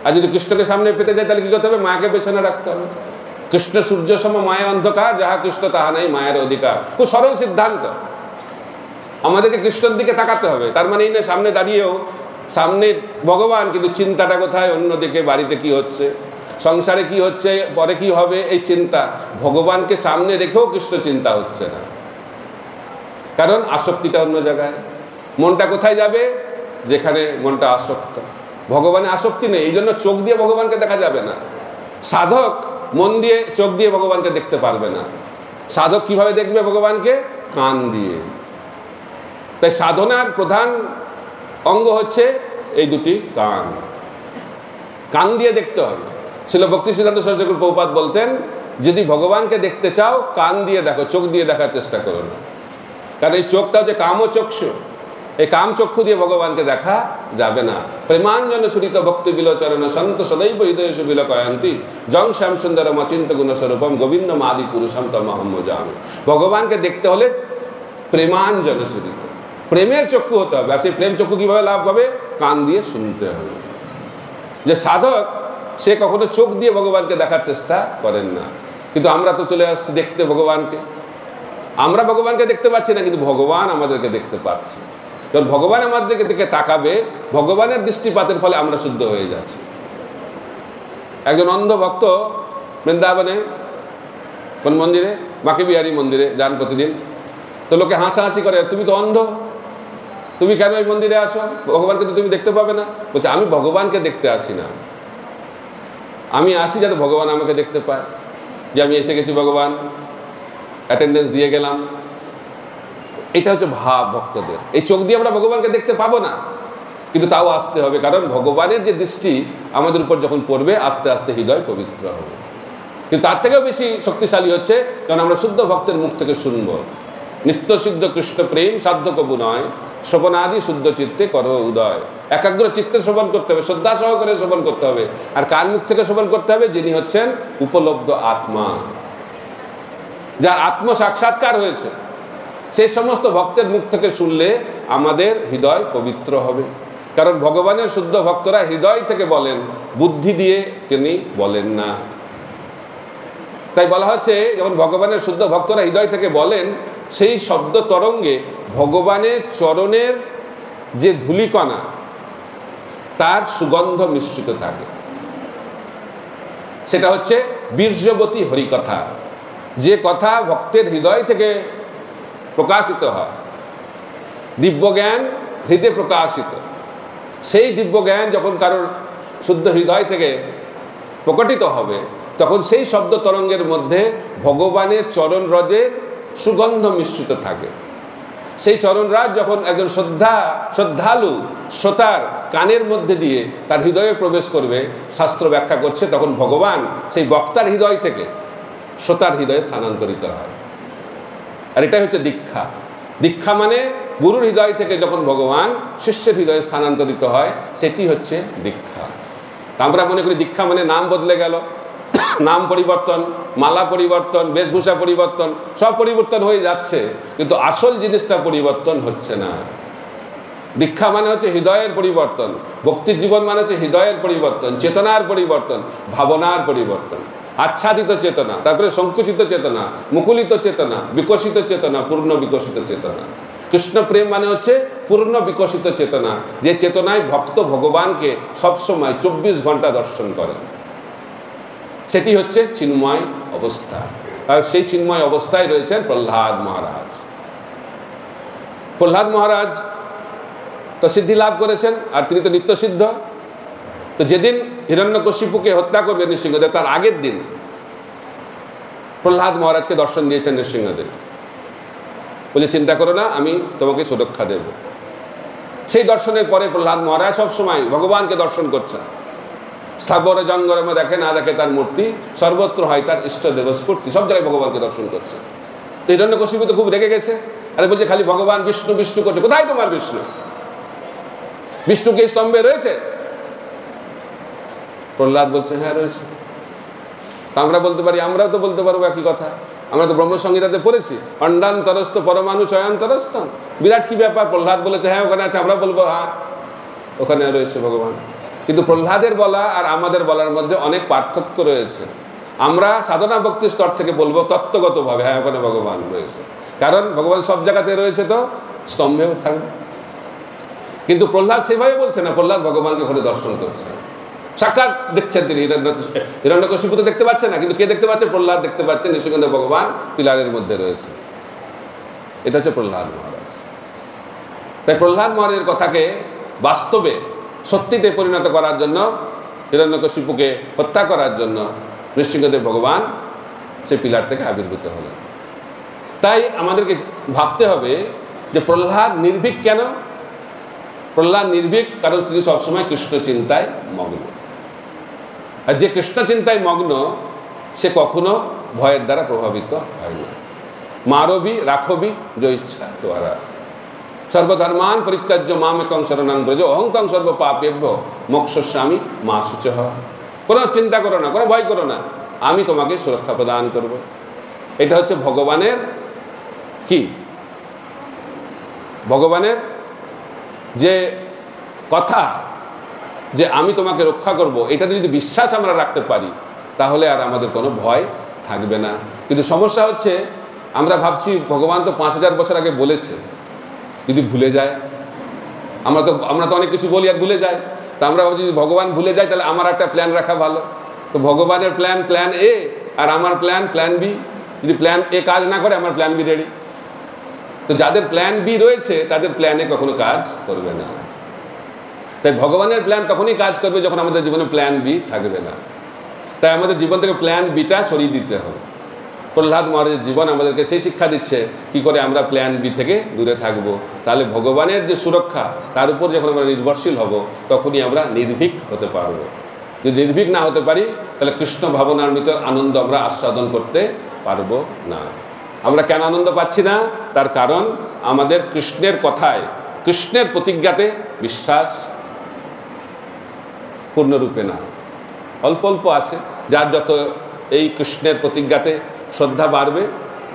আর যদি কৃষ্ণকে সামনে পেতে যায় তাহলে কি করতে হবে? মায়াকে পেছনে রাখতে হবে। কৃষ্ণ সূর্য সম মায়া অন্ধকার, যাহা কৃষ্ণ তাহা নাই মায়ের অধিকার। খুব সরল সিদ্ধান্ত। আমাদেরকে কৃষ্ণের দিকে তাকাতে হবে। তার মানে এই না সামনে দাঁড়িয়েও সামনে ভগবান, কিন্তু চিন্তাটা কোথায়? অন্যদিকে, বাড়িতে কি হচ্ছে, সংসারে কি হচ্ছে, পরে কি হবে, এই চিন্তা। ভগবানকে সামনে রেখেও কৃষ্ণ চিন্তা হচ্ছে না, কারণ আসক্তিটা অন্য জায়গায়। মনটা কোথায় যাবে? যেখানে মনটা আসক্ত। ভগবানে আসক্তি নেই, এই জন্য চোখ দিয়ে ভগবানকে দেখা যাবে না। সাধক মন দিয়ে, চোখ দিয়ে ভগবানকে দেখতে পারবে না। সাধক কিভাবে দেখবে ভগবানকে? কান দিয়ে। তাই সাধনার প্রধান অঙ্গ হচ্ছে এই দুটি কান। কান দিয়ে দেখতে হবে। শ্রীল ভক্তি সিদ্ধান্ত সরস্বতী ঠাকুর প্রভুপাদ বলতেন, যদি ভগবানকে দেখতে চাও কান দিয়ে দেখো, চোখ দিয়ে দেখার চেষ্টা করো না। কারণ এই চোখটা হচ্ছে কামচক্ষু। এই কামচক্ষু দিয়ে ভগবানকে দেখা যাবে না। প্রেমাঞ্জন ছুরিত ভক্তি বিলোচরণ সন্ত সদৈব হৃদয় সুবিল কয়ন্তি জং শ্যাম সুন্দরম অচিন্ত গুণস্বরূপম গোবিন্দ মাদি পুরুষম তমহম জামি। ভগবানকে দেখতে হলে প্রেমাঞ্জন ছুরিত, প্রেমের চক্ষু হতে হবে। আর সেই প্রেম চক্ষু কিভাবে লাভ হবে? কান দিয়ে শুনতে হবে। যে সাধক সে কখনো চোখ দিয়ে ভগবানকে দেখার চেষ্টা করেন না। কিন্তু আমরা তো চলে আসছি দেখতে ভগবানকে। আমরা ভগবানকে দেখতে পাচ্ছি না, কিন্তু ভগবান আমাদেরকে দেখতে পাচ্ছি। কারণ ভগবান আমাদের দিকে তাকাবে, ভগবানের দৃষ্টিপাতের ফলে আমরা শুদ্ধ হয়ে যাচ্ছি। একজন অন্ধ ভক্ত বৃন্দাবনে কোন মন্দিরে, বাঁকে বিহারী মন্দিরে যান প্রতিদিন। তো লোকে হাসাহাসি করে, তুমি তো অন্ধ, তুমি কেন এই মন্দিরে আসো? ভগবানকে তো তুমি দেখতে পাবে না। বলছে, আমি ভগবানকে দেখতে আসি না, আমি আসি যাতে ভগবান আমাকে দেখতে পায়, যে আমি এসে গেছি, ভগবান অ্যাটেন্ডেন্স দিয়ে গেলাম। এটা হচ্ছে ভাব ভক্তদের। এই চোখ দিয়ে আমরা ভগবানকে দেখতে পাবো না, কিন্তু তাও আসতে হবে। কারণ ভগবানের যে দৃষ্টি আমাদের উপর যখন পড়বে, আস্তে আস্তে হৃদয় পবিত্র হবে। কিন্তু তার থেকেও বেশি শক্তিশালী হচ্ছে কারণ আমরা শুদ্ধ ভক্তের মুখ থেকে শুনব, নিত্য সিদ্ধ কৃষ্ণ প্রেম সাধ্য কবু নয়, শ্রবণাদি শুদ্ধ চিত্তে কর উদয়। একাগ্র চিত্তে শ্রবণ করতে হবে, শ্রদ্ধা সহকারে শ্রবণ করতে হবে। আর কার মুখ থেকে শ্রবণ করতে হবে? যিনি হচ্ছেন উপলব্ধ আত্মা, যার আত্ম সাক্ষাৎকার হয়েছে, সেই সমস্ত ভক্তের মুখ থেকে শুনলে আমাদের হৃদয় পবিত্র হবে। কারণ ভগবানের শুদ্ধ ভক্তরা হৃদয় থেকে বলেন, বুদ্ধি দিয়ে তিনি বলেন না। তাই বলা হচ্ছে, যখন ভগবানের শুদ্ধ ভক্তরা হৃদয় থেকে বলেন, সেই শব্দ তরঙ্গে ভগবানের চরণের যে ধূলিকণা, তার সুগন্ধ মিশ্রিত থাকে। সেটা হচ্ছে বীর্যবতী হরিকথা। যে কথা ভক্তের হৃদয় থেকে প্রকাশিত হয়, দিব্যজ্ঞান হৃদয়ে প্রকাশিত। সেই দিব্যজ্ঞান যখন কারোর শুদ্ধ হৃদয় থেকে প্রকটিত হবে, তখন সেই শব্দ তরঙ্গের মধ্যে ভগবানের চরণ রজের সুগন্ধ মিশ্রিত থাকে। সেই চরণরাজ যখন একজন শ্রদ্ধালু শ্রোতার কানের মধ্যে দিয়ে তার হৃদয়ে প্রবেশ করবে, শাস্ত্র ব্যাখ্যা করছে, তখন ভগবান সেই বক্তার হৃদয় থেকে শ্রোতার হৃদয়ে স্থানান্তরিত হয়। আর এটাই হচ্ছে দীক্ষা। দীক্ষা মানে গুরুর হৃদয় থেকে যখন ভগবান শিষ্যের হৃদয়ে স্থানান্তরিত হয়, সেটি হচ্ছে দীক্ষা। আমরা মনে করি দীক্ষা মানে নাম বদলে গেল, নাম পরিবর্তন, মালা পরিবর্তন, বেশভূষা পরিবর্তন, সব পরিবর্তন হয়ে যাচ্ছে, কিন্তু আসল জিনিসটা পরিবর্তন হচ্ছে না। দীক্ষা মানে হচ্ছে হৃদয়ের পরিবর্তন, ভক্তির জীবন মানে হচ্ছে হৃদয়ের পরিবর্তন, চেতনার পরিবর্তন, ভাবনার পরিবর্তন, আচ্ছাদিত চেতনা, তারপরে সংকুচিত চেতনা, মুকুলিত চেতনা, বিকশিত চেতনা, পূর্ণ বিকশিত চেতনা। কৃষ্ণ প্রেম মানে হচ্ছে পূর্ণ বিকশিত চেতনা, যে চেতনায় ভক্ত ভগবানকে সবসময় 24 ঘন্টা দর্শন করেন। সেটি হচ্ছে চিন্ময় অবস্থা। আর সেই চিন্ময় অবস্থায় রয়েছেন প্রহ্লাদ মহারাজ। প্রহ্লাদ মহারাজ তো সিদ্ধি লাভ করেছেন, আর তিনি তো নিত্য সিদ্ধ। তো যেদিন হিরণ্যকশিপুকে হত্যা করবে নৃসিংহদেব, তার আগের দিন প্রহ্লাদ মহারাজকে দর্শন দিয়েছেন নৃসিংহদেব। বলে, চিন্তা করো না, আমি তোমাকে সুরক্ষা দেব। সেই দর্শনের পরে প্রহ্লাদ মহারাজ সবসময় ভগবানকে দর্শন করছেন। স্থাবরে জঙ্গলে দেখে না দেখে তার মূর্তি, সর্বত্র হয় তার ইষ্ট দেব স্ফূর্তি, সব জায়গায় ভগবানকে দর্শন করছে। তো হিরণ্যকশিপু তো খুব রেগে গেছে, আরে বলছে খালি ভগবান বিষ্ণু বিষ্ণু করছে, কোথায় তোমার বিষ্ণু? বিষ্ণু কি স্তম্ভে রয়েছে? প্রহ্লাদ বলছে হ্যাঁ রয়েছে। আমরা বলতে পারি, আমরাও তো বলতে পারবো একই কথা, আমরা তো ব্রহ্মসংহিতাতে পড়েছি, অণ্ডান্তরস্থ পরমাণু চয়ান্তরস্থ। বিরাট কি ব্যাপার? প্রহ্লাদ বলেছে হ্যাঁ ওখানে আছে, আমরা বলবো হ্যাঁ ওখানে রয়েছে ভগবান। কিন্তু প্রহ্লাদের বলা আর আমাদের বলার মধ্যে অনেক পার্থক্য রয়েছে। আমরা সাধনা ভক্তি স্তর থেকে বলবো তত্ত্বগতভাবে হ্যাঁ ওখানে ভগবান রয়েছে, কারণ ভগবান সব জায়গাতে রয়েছে, তো স্তম্ভেও থাকবে। কিন্তু প্রহ্লাদ সেভাবে বলছে না, প্রহ্লাদ ভগবানকে ওখানে দর্শন করছে, সাক্ষাৎ দেখছেন তিনি। হিরণ্যকশিপু তো দেখতে পাচ্ছে না, কিন্তু কে দেখতে পাচ্ছে? প্রহ্লাদ দেখতে পাচ্ছে, নিঃসন্দেহে ভগবান পিলারের মধ্যে রয়েছে। এটা হচ্ছে প্রহ্লাদ মহারাজ। তাই প্রহ্লাদ মহারাজের কথাকে বাস্তবে সত্যিতে পরিণত করার জন্য, হিরণ্যকশিপুকে হত্যা করার জন্য নৃসিংহদেব ভগবান সেই পিলার থেকে আবির্ভূত হলেন। তাই আমাদেরকে ভাবতে হবে যে প্রহ্লাদ নির্ভীক কেন? প্রহ্লাদ নির্ভীক কারণ তিনি সবসময় কৃষ্ণ চিন্তায় মগ্ন। আর যে কৃষ্ণ চিন্তায় মগ্ন সে কখনো ভয়ের দ্বারা প্রভাবিত হয় না। মারবি রাখবি যে ইচ্ছা তোরা, সর্বধর্মান পরিত্যাজ্য মামেকং শরণং ব্রজ অহং তং সর্ব পাপেভ্যো মোক্ষয়িষ্যামি মা শুচঃ। কোনো চিন্তা করো না, কোনো ভয় করো না, আমি তোমাকে সুরক্ষা প্রদান করব। এটা হচ্ছে ভগবানের কি? ভগবানের যে কথা যে আমি তোমাকে রক্ষা করব, এটাতে যদি বিশ্বাস আমরা রাখতে পারি তাহলে আর আমাদের কোনো ভয় থাকবে না। কিন্তু সমস্যা হচ্ছে আমরা ভাবছি ভগবান তো 5000 বছর আগে বলেছে, যদি ভুলে যায়, আমরা তো অনেক কিছু বলি আর ভুলে যাই। তা আমরা ভাবছি যদি ভগবান ভুলে যায় তাহলে আমার একটা প্ল্যান রাখা ভালো। তো ভগবানের প্ল্যান এ আর আমার প্ল্যান বি, যদি প্ল্যান এ কাজ না করে আমার প্ল্যান বি রেডি। তো যাদের প্ল্যান বি রয়েছে তাদের প্ল্যানে কখনো কাজ করবে না। তাই ভগবানের প্ল্যান তখনই কাজ করবে যখন আমাদের জীবনে প্ল্যান বি থাকবে না। তাই আমাদের জীবন থেকে প্ল্যান বিটা সরিয়ে দিতে হবে। প্রহ্লাদ মহারাজের জীবন আমাদেরকে সেই শিক্ষা দিচ্ছে কি করে আমরা প্ল্যান বি থেকে দূরে থাকব। তাহলে ভগবানের যে সুরক্ষা তার উপর যখন আমরা নির্ভরশীল হব তখনই আমরা নির্ভীক হতে পারব। যদি নির্ভীক না হতে পারি তাহলে কৃষ্ণ ভাবনার ভিতর আনন্দ আমরা আস্বাদন করতে পারবো না। আমরা কেন আনন্দ পাচ্ছি না? তার কারণ আমাদের কৃষ্ণের কথায়, কৃষ্ণের প্রতিজ্ঞাতে বিশ্বাস পূর্ণরূপে না, অল্প অল্প আছে। যার যত এই কৃষ্ণের প্রতিজ্ঞাতে শ্রদ্ধা বাড়বে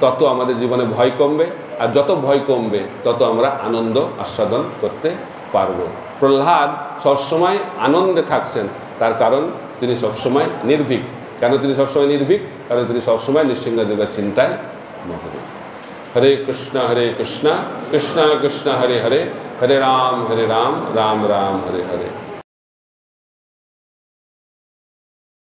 তত আমাদের জীবনে ভয় কমবে, আর যত ভয় কমবে তত আমরা আনন্দ আস্বাদন করতে পারবো। প্রহ্লাদ সবসময় আনন্দে থাকছেন, তার কারণ তিনি সবসময় নির্ভীক। কেন তিনি সবসময় নির্ভীক? কারণ তিনি সবসময় নৃসিংহদেবের চিন্তায় মগ্ন। হরে কৃষ্ণ কৃষ্ণ কৃষ্ণ হরে হরে, হরে রাম রাম রাম হরে হরে।